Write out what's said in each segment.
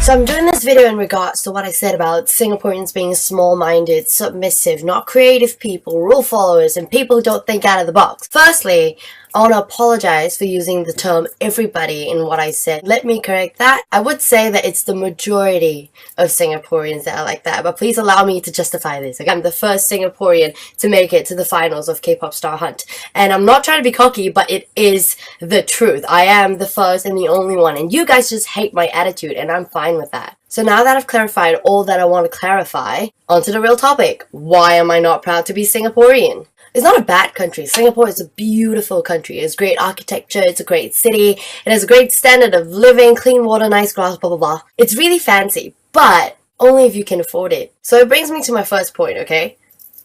So I'm doing this video in regards to what I said about Singaporeans being small-minded, submissive, not creative people, rule followers, and people who don't think out of the box. Firstly, I want to apologize for using the term everybody in what I said. Let me correct that. I would say that it's the majority of Singaporeans that are like that, but please allow me to justify this. Like, I'm the first Singaporean to make it to the finals of K-pop Star Hunt. And I'm not trying to be cocky, but it is the truth. I am the first and the only one, and you guys just hate my attitude, and I'm fine with that. So now that I've clarified all that I want to clarify, onto the real topic. Why am I not proud to be Singaporean? It's not a bad country. Singapore is a beautiful country. It has great architecture, it's a great city, it has a great standard of living, clean water, nice grass, blah blah blah. It's really fancy, but only if you can afford it. So it brings me to my first point, okay?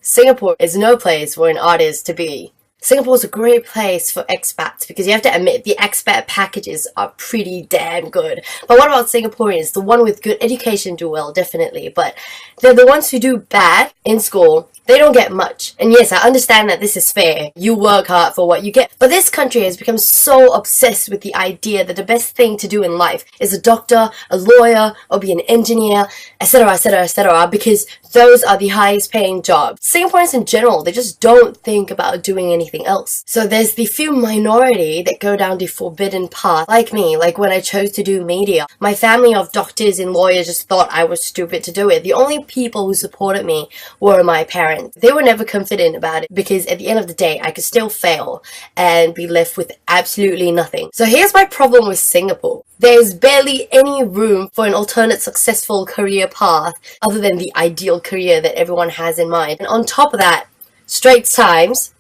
Singapore is no place for an artist to be. Singapore is a great place for expats because you have to admit the expat packages are pretty damn good. But what about Singaporeans? The one with good education do well, definitely. But they're the ones who do bad in school. They don't get much. And yes, I understand that this is fair. You work hard for what you get. But this country has become so obsessed with the idea that the best thing to do in life is a doctor, a lawyer, or be an engineer, etc, etc, etc, because those are the highest paying jobs. Singaporeans in general, they just don't think about doing anything else. So there's the few minority that go down the forbidden path, like me, like when I chose to do media. My family of doctors and lawyers just thought I was stupid to do it. The only people who supported me were my parents. They were never confident about it because at the end of the day, I could still fail and be left with absolutely nothing. So here's my problem with Singapore. There's barely any room for an alternate successful career path other than the ideal career that everyone has in mind. And on top of that, Straits Times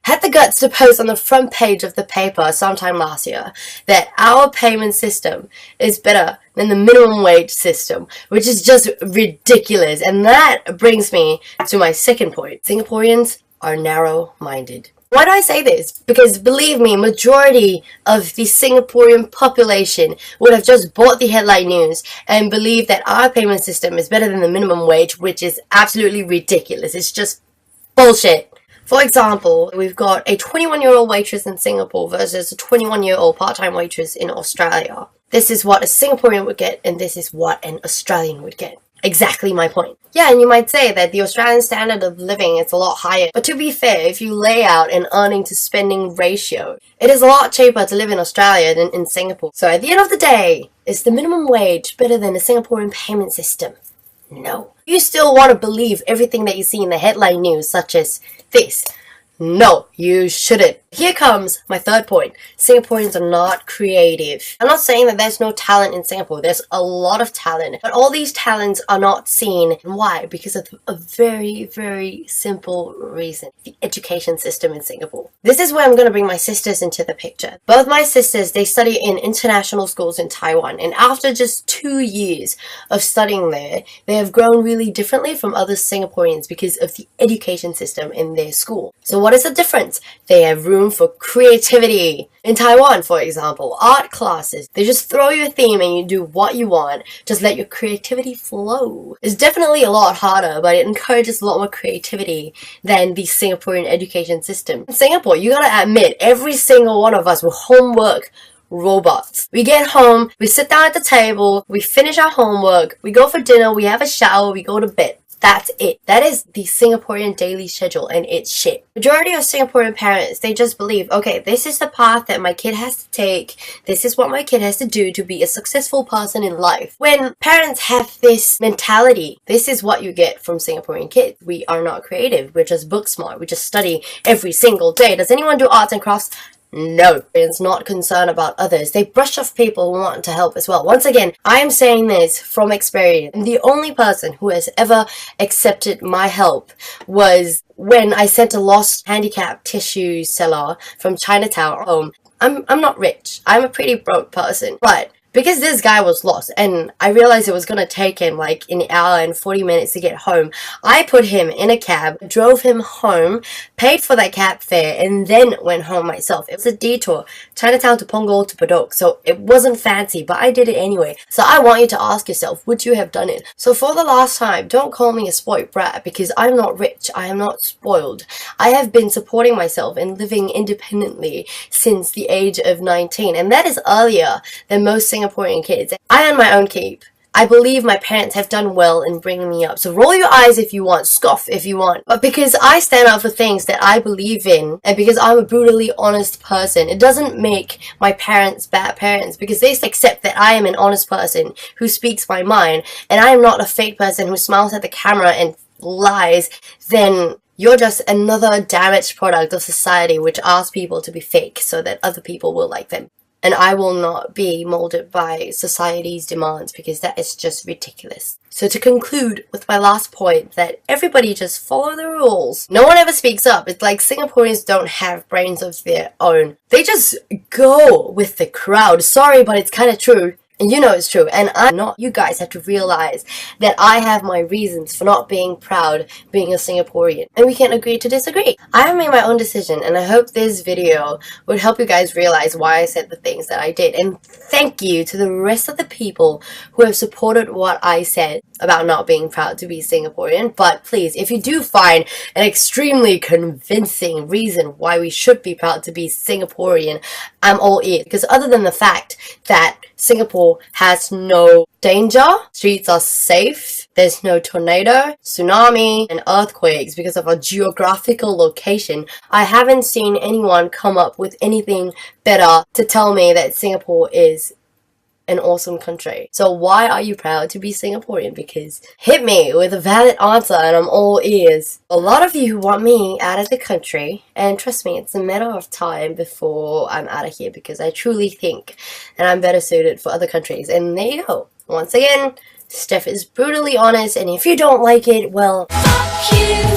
had the guts to post on the front page of the paper sometime last year that our payment system is better than the minimum wage system, which is just ridiculous. And that brings me to my second point. Singaporeans are narrow-minded. Why do I say this? Because believe me, majority of the Singaporean population would have just bought the headline news and believed that our payment system is better than the minimum wage, which is absolutely ridiculous. It's just bullshit. For example, we've got a 21-year-old waitress in Singapore versus a 21-year-old part-time waitress in Australia. This is what a Singaporean would get, and this is what an Australian would get. Exactly my point. Yeah, and you might say that the Australian standard of living is a lot higher. But to be fair, if you lay out an earning to spending ratio, it is a lot cheaper to live in Australia than in Singapore. So at the end of the day, is the minimum wage better than the Singaporean payment system? No. You still want to believe everything that you see in the headline news, such as this. No, you shouldn't. Here comes my third point. Singaporeans are not creative. I'm not saying that there's no talent in Singapore. There's a lot of talent. But all these talents are not seen. Why? Because of a very, very simple reason. The education system in Singapore. This is where I'm going to bring my sisters into the picture. Both my sisters, they study in international schools in Taiwan. And after just 2 years of studying there, they have grown really differently from other Singaporeans because of the education system in their school. So what is the difference? They have room for creativity. In Taiwan, for example, art classes, they just throw you a theme and you do what you want. Just let your creativity flow. It's definitely a lot harder, but it encourages a lot more creativity than the Singaporean education system. In Singapore, you gotta admit, every single one of us will homework robots. We get home, we sit down at the table, we finish our homework, we go for dinner, we have a shower, we go to bed. That's it. That is the Singaporean daily schedule, and it's shit. Majority of Singaporean parents, they just believe, okay, this is the path that my kid has to take. This is what my kid has to do to be a successful person in life. When parents have this mentality, this is what you get from Singaporean kids. We are not creative. We're just book smart. We just study every single day. Does anyone do arts and crafts? No, it's not concerned about others. They brush off people who want to help as well. Once again, I am saying this from experience. The only person who has ever accepted my help was when I sent a lost handicapped tissue seller from Chinatown home. I'm not rich. I'm a pretty broke person, but because this guy was lost and I realized it was going to take him like an hour and 40 minutes to get home, I put him in a cab, drove him home, paid for that cab fare, and then went home myself. It was a detour, Chinatown to Punggol to Bedok, so it wasn't fancy, but I did it anyway. So I want you to ask yourself, would you have done it? So for the last time, don't call me a spoiled brat because I'm not rich, I am not spoiled. I have been supporting myself and living independently since the age of 19, and that is earlier than most Singaporean kids. I earn my own keep. I believe my parents have done well in bringing me up. So roll your eyes if you want, scoff if you want. But because I stand up for things that I believe in, and because I'm a brutally honest person, it doesn't make my parents bad parents, because they accept that I am an honest person who speaks my mind, and I am not a fake person who smiles at the camera and lies. Then you're just another damaged product of society which asks people to be fake so that other people will like them. And I will not be molded by society's demands, because that is just ridiculous. So to conclude with my last point, that everybody just follow the rules. No one ever speaks up. It's like Singaporeans don't have brains of their own. They just go with the crowd. Sorry, but it's kind of true. And you know it's true, and I'm not. You guys have to realize that I have my reasons for not being proud being a Singaporean, and we can agree to disagree. I have made my own decision, and I hope this video would help you guys realize why I said the things that I did. And thank you to the rest of the people who have supported what I said about not being proud to be Singaporean. But please, if you do find an extremely convincing reason why we should be proud to be Singaporean, I'm all ears. Because other than the fact that Singapore has no danger, streets are safe, there's no tornado, tsunami, and earthquakes because of our geographical location, I haven't seen anyone come up with anything better to tell me that Singapore is an awesome country. So why are you proud to be Singaporean? Because hit me with a valid answer and I'm all ears. A lot of you want me out of the country, and trust me, it's a matter of time before I'm out of here, because I truly think that I'm better suited for other countries. And there you go. Once again, Steph is brutally honest, and if you don't like it, well, fuck you.